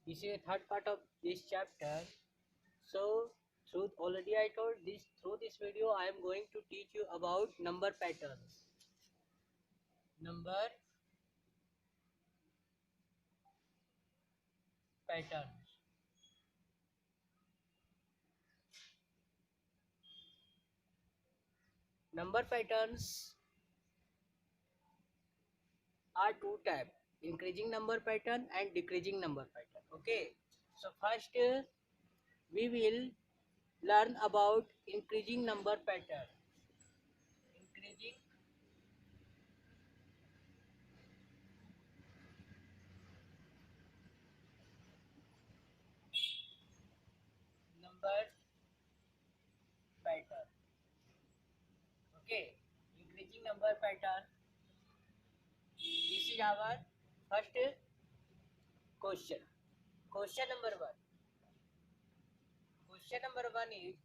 This is the third part of this chapter. So already I told this, through this video I am going to teach you about number patterns. Number patterns. Number patterns are two types: increasing number pattern and decreasing number pattern. Okay. So first we will learn about increasing number pattern. Increasing number pattern. Okay. Increasing number pattern. This is our first question. Question number one. Question number one is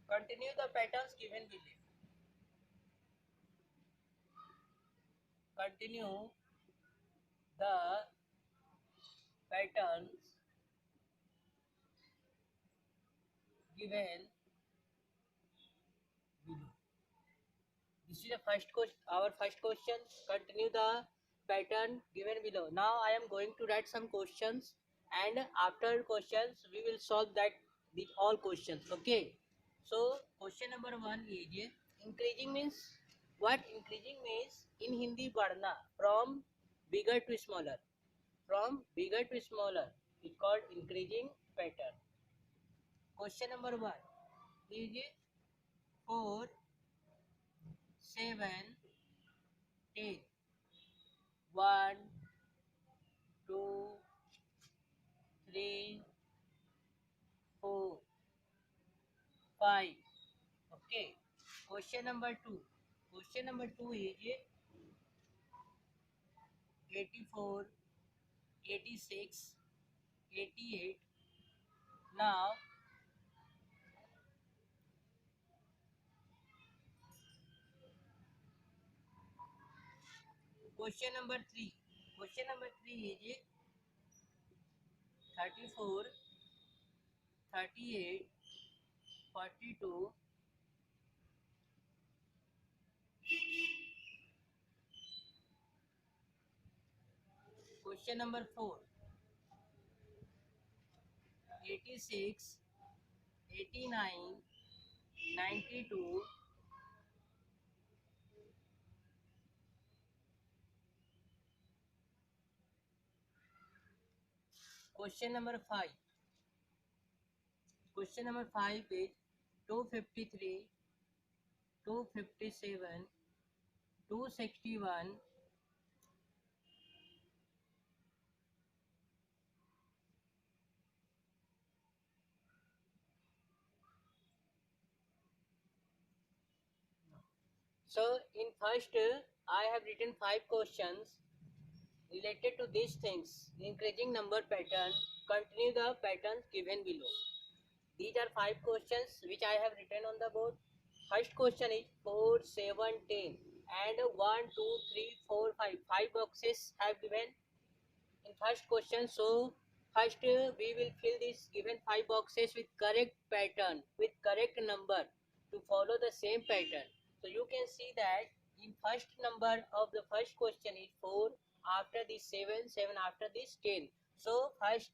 continue the patterns given below. Continue the patterns given below. This is the first question. Our first question. Continue the pattern given below. Now I am going to write some questions, and after questions we will solve that these all questions. Okay. So question number one is increasing means what? Increasing means in Hindi बढ़ना, from bigger to smaller. From bigger to smaller is called increasing pattern. Question number one is 4, 7, 10. 1, 2, 3, 4, 5. Okay. Question number 2. Question number 2 is 84, 86, 88. Now, question number 3. Question number 3 is 34, 38, 42. Question number 4. 86, 89, 92. Question number 5. Question number 5 is 253, 257, 261. So in first I have written 5 questions related to these things. Increasing number pattern. Continue the patterns given below. These are 5 questions which I have written on the board. First question is 4, 7, 10, and 1, 2, 3, 4, 5. 5 boxes have given in first question. So first we will fill this given 5 boxes with correct pattern, with correct number to follow the same pattern. So you can see that in first number of the first question is 4, after this 7, 7 after this 10. So first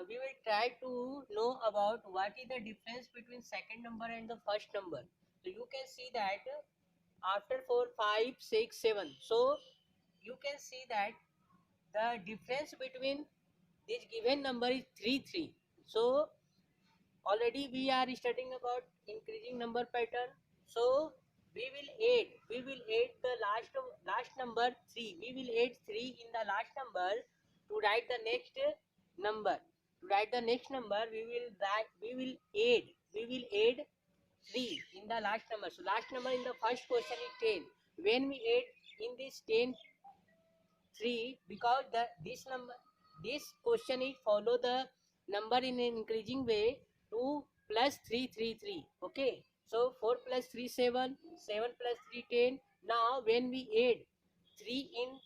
we will try to know about what is the difference between second number and the first number. So you can see that after 4, 5, 6, 7. So you can see that the difference between this given number is 3, 3. So already we are studying about increasing number pattern. So we will add the last number 3. We will add 3 in the last number to write the next number. To write the next number, we will add 3 in the last number. So last number in the first question is 10. When we add in this 10 3, because this question is follow the number in an increasing way, 2 plus 3 3 3. Okay, so 4 plus 3 7, 7 plus 3 10. Now when we add 3 in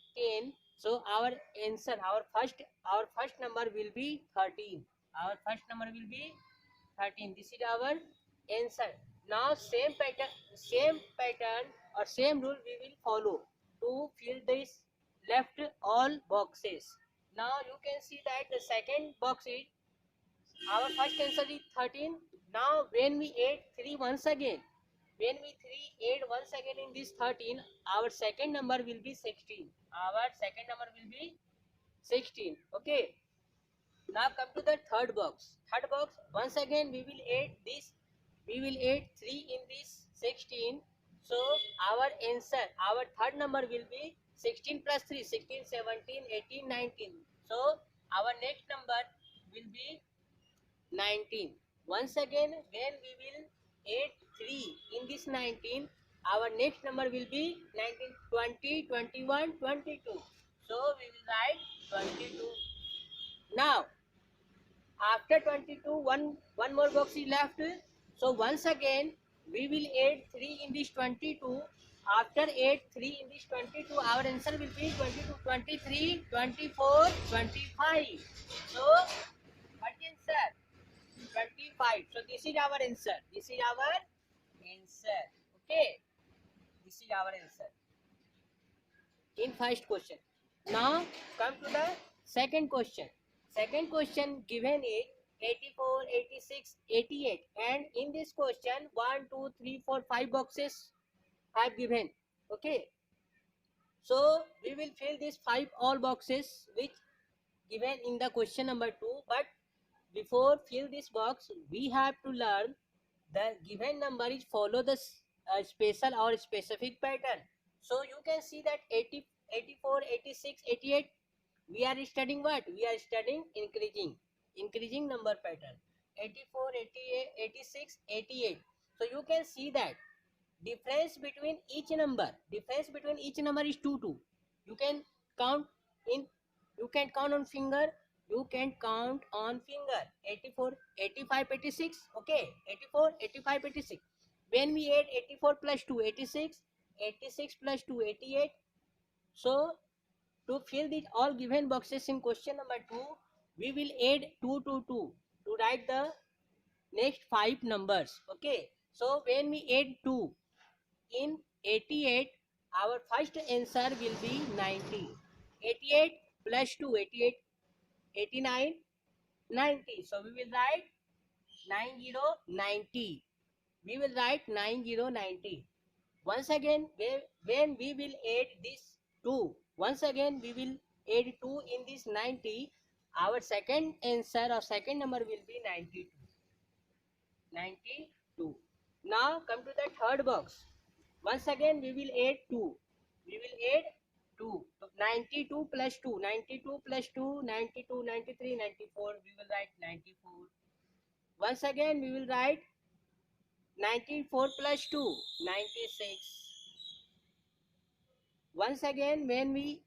10, So our answer, our first number will be 13. Our first number will be 13. This is our answer. Now same pattern or same rule we will follow to fill this left all boxes. Now you can see that the second box is, our first answer is 13. Now when we add 3 once again, when we 3 add once again in this 13, our second number will be 16. Our second number will be 16. Okay. Now come to the third box. Third box, once again we will add this. We will add 3 in this 16. So our answer, our third number will be 16 plus 3, 16, 17, 18, 19. So our next number will be 19. Once again, when we will add 3 in this 19, our next number will be 19, 20, 21, 22. So we will write 22. Now, after 22, one more box is left. So once again, we will add 3 in this 22. After add 3 in this 22, our answer will be 22, 23, 24, 25. So, what answer? 25. So this is our answer. This is our answer. Okay. This is our answer in first question. Now come to the second question. Second question given is 84, 86, 88, and in this question 1, 2, 3, 4, 5 boxes have given. Okay. So we will fill these 5 all boxes which given in the question number 2, but before fill this box we have to learn the given number is follow the special or specific pattern. So you can see that 80, 84, 86, 88, we are studying what? We are studying increasing number pattern. 84, 88, 86, 88. So you can see that difference between each number is 2. You can count in, you can count on finger, 84, 85, 86. Okay, 84, 85, 86. When we add 84 plus 2, 86, 86 plus 2, 88. So to fill these all given boxes in question number 2, we will add 2 to write the next 5 numbers. Okay, so when we add 2 in 88, our first answer will be 90. 88 plus 2, 88, 89, 90. So we will write 9090. We will write 9090. Once again, when we will add this 2, once again we will add 2 in this 90. Our second answer or second number will be 92. 92. Now come to the third box. Once again we will add 2. We will add 2. So 92 plus 2. 92 plus 2. 92, 93, 94. We will write 94. Once again we will write 94 plus 2. 96. Once again when we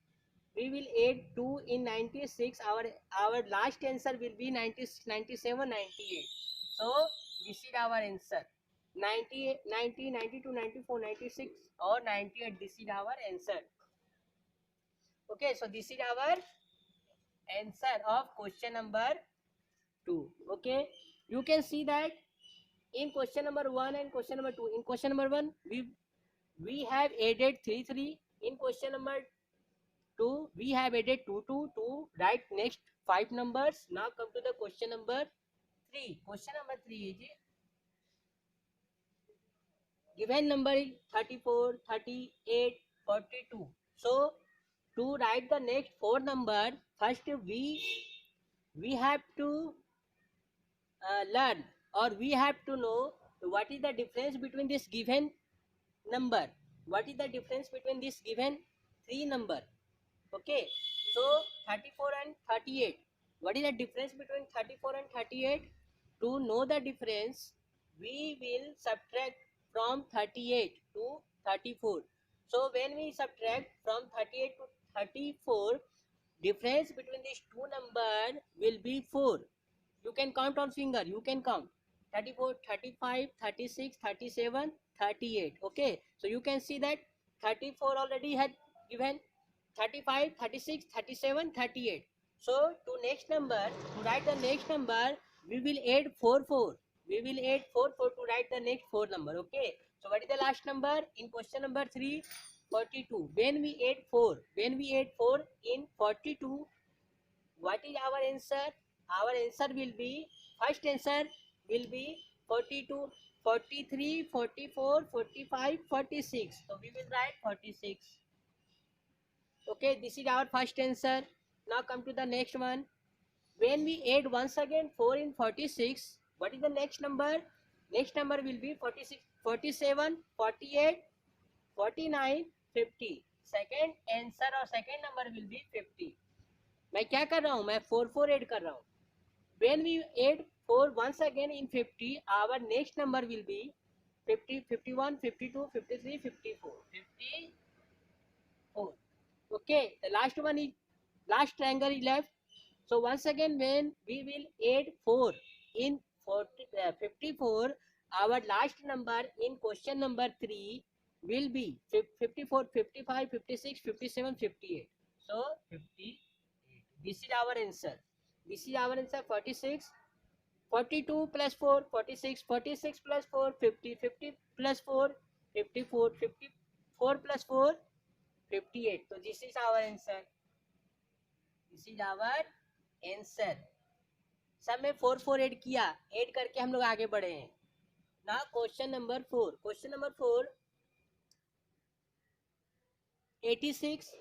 will add 2 in 96, our last answer will be 90, 97, 98. So this is our answer. 90, 90, 92, 94, 96 or 98. This is our answer. Okay, so this is our answer of question number 2. Okay, you can see that in question number 1 and question number 2. In question number 1, we have added 3, 3. In question number 2, we have added 2, 2 to write next 5 numbers. Now come to the question number 3. Question number 3 is given number is 34, 38, 42. So to write the next 4 number, first we have to learn, or we have to know what is the difference between this given number. What is the difference between this given 3 number? Okay, so 34 and 38. What is the difference between 34 and 38? To know the difference, we will subtract from 38 to 34. So when we subtract from 38 to 34, difference between these two numbers will be 4. You can count on finger. You can count 34, 35, 36, 37, 38. Okay, so you can see that 34 already had given. 35, 36, 37, 38. So to next number, to write the next number, we will add 4 we will add 4 to write the next 4 number. Okay, so what is the last number in question number 3? 42. When we add 4 in 42, what is our answer? Our answer will be, first answer will be 42, 43, 44, 45, 46. So we will write 46. Okay, this is our first answer. Now come to the next one. When we add once again 4 in 46, what is the next number? Next number will be 46, 47, 48, 49, 50. Second answer और second number will be 50. मैं क्या कर रहा हूँ? मैं 4 add कर रहा हूँ. When we add 4 once again in 50, our next number will be 50, 51, 52, 53, 54. 54. Okay, the last one is, last triangle is left. So once again, when we will add 4 in 54, our last number in question number 3 will be 54, 55, 56, 57, 58. So 58. This is our answer. This is our answer. 46. 42 plus 4, 46. 46 plus 4, 50. 50 plus 4, 54. 54 plus 4, 58. So this is our answer. This is our answer. सब में 4 add किया, add करके हम लोग आगे बढ़े हैं. ना question number 4. Question number 4, 86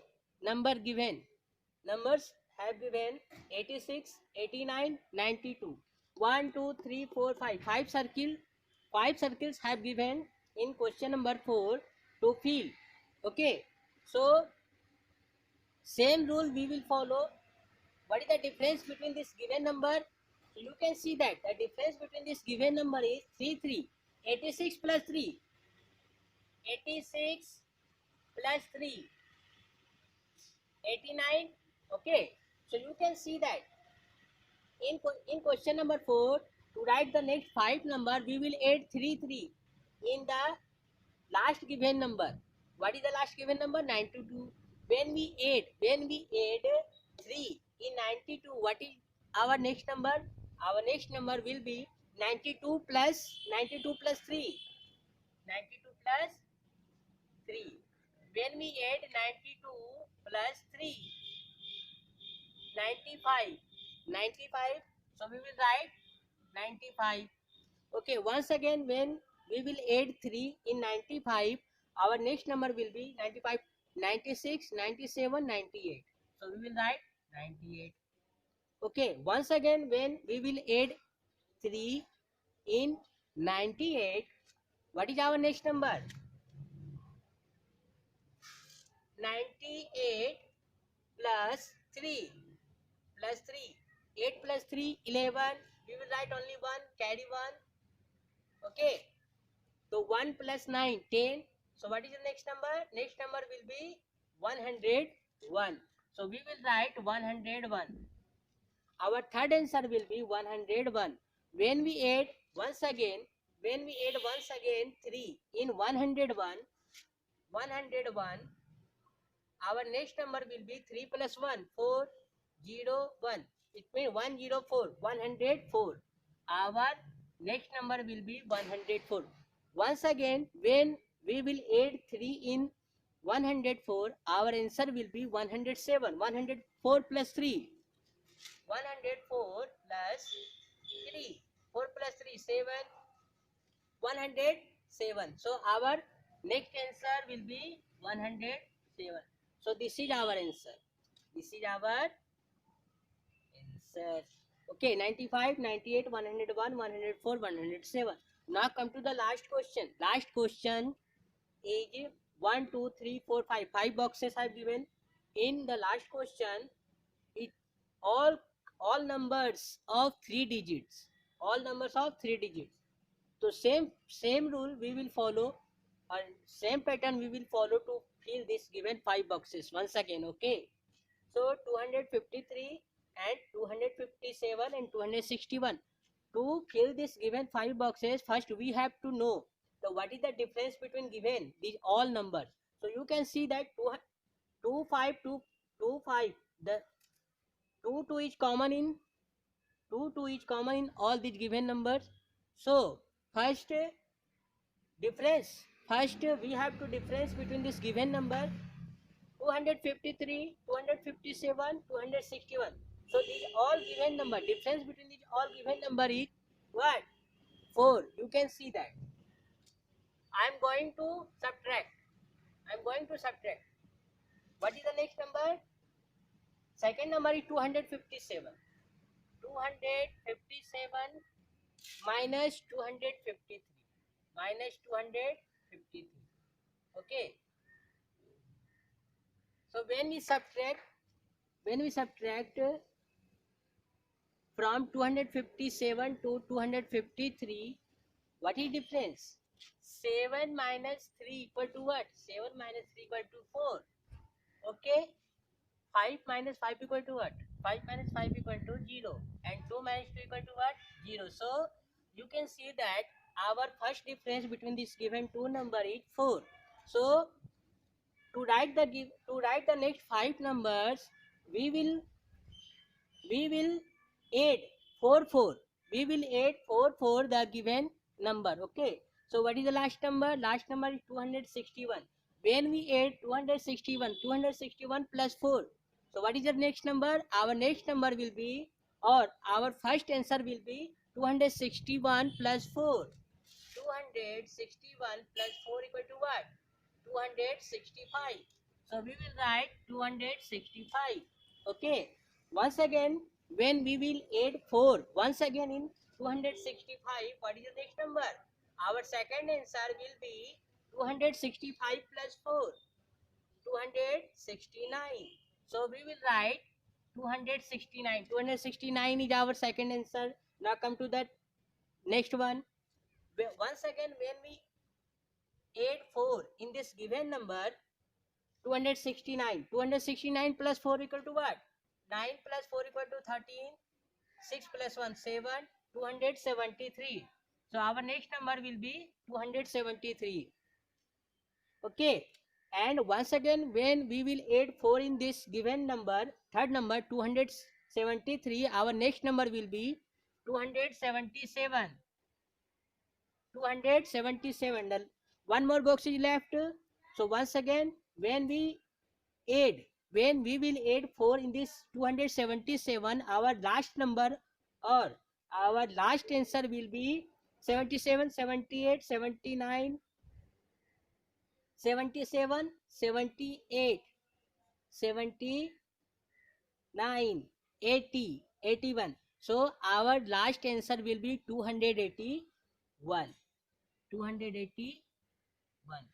number given. Numbers have given 86, 89, 92. 1, 2, 3, 4, 5. 5 circles have given in question number 4 to fill. Okay. So same rule we will follow. What is the difference between this given number? So you can see that the difference between this given number is 3, 3. 86 plus 3. 86 plus 3. 89. Okay. So you can see that in question number 4, to write the next 5 number, we will add 3, 3 in the last given number. What is the last given number? 92. When we add 3 in 92, what is our next number? Our next number will be 92 plus 3. 92 plus 3. When we add 92 plus 3, 95. 95. So we will write 95. Okay, once again, when we will add 3 in 95, our next number will be 95, 96, 97, 98. So we will write 98. Okay, once again, when we will add 3 in 98, what is our next number? 98 plus 3. 8 plus 3, 11. We will write only 1, carry 1. Okay. So 1 plus 9, 10. So what is the next number? Next number will be 101. So we will write 101. Our third answer will be 101. When we add once again 3 in 101, our next number will be 3 plus 1, 4, 0, 1. It means 104, 104. Our next number will be 104. Once again, when we will add 3 in 104, our answer will be 107. 104 plus 3. 104 plus 3. 4 plus 3, 7. 107. So our next answer will be 107. So this is our answer. This is our answer. Okay, 95, 98, 101, 104, 107. Now come to the last question. Last question is 1, 2, 3, 4, 5. 5 boxes are given. In the last question, it all numbers of 3 digits. All numbers of 3 digits. So same rule we will follow, and same pattern we will follow to fill this given 5 boxes once again. Okay. So 253 and 257 and 261. To fill this given 5 boxes, first we have to know what is the difference between given these all numbers. So you can see that 2 5 2 2 5, the 2 is common in 2 is common in all these given numbers. So first difference, first we have to difference between this given number 253, 257, 261. So these all given number, difference between these all given number is what? 4. You can see that. I am going to subtract. I am going to subtract. What is the next number? Second number is 257. 257 minus 253. Minus 253. Okay. So when we subtract from 257 to 253, what is difference? 7 minus 3 equal to what? 7 minus 3 equal to 4. Okay. 5 minus 5 equal to what? 5 minus 5 equal to 0. And 2 minus 2 equal to what? 0. So you can see that our first difference between this given two number is 4. So to write the next 5 numbers, we will add 4. We will add 4 the given number. Okay. So what is the last number? Last number is 261. When we add 261 plus 4. So what is the next number? Our next number will be, or our first answer will be 261 plus 4. 261 plus 4 equal to what? 265. So we will write 265. Okay. Once again, when we will add 4, once again in 265, what is the next number? Our second answer will be 265 plus 4. 269. So we will write 269. 269 is our second answer. Now come to that next one. Once again, when we add 4 in this given number, 269. 269 plus 4 equal to what? 9 plus 4 equal to 13. 6 plus 1, 7. 273. So our next number will be 273. Okay. And once again, when we will add 4 in this given number, third number 273, our next number will be 277. 277. One more box is left. So once again, when we will add 4 in this 277, our last number or our last answer will be 77, 78, 79, 77, 78, 79, 80, 81. So our last answer will be 281. 281.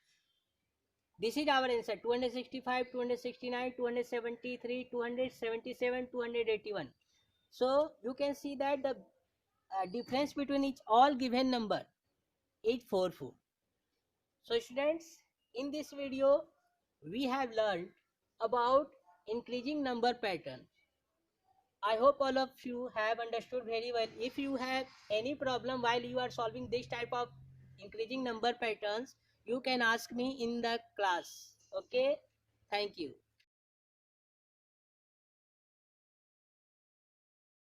This is our answer. 265, 269, 273, 277, 281. So you can see that the difference between each all given number is 4. So students, in this video we have learned about increasing number pattern. I hope all of you have understood very well. If you have any problem while you are solving this type of increasing number patterns, you can ask me in the class. Okay. Thank you.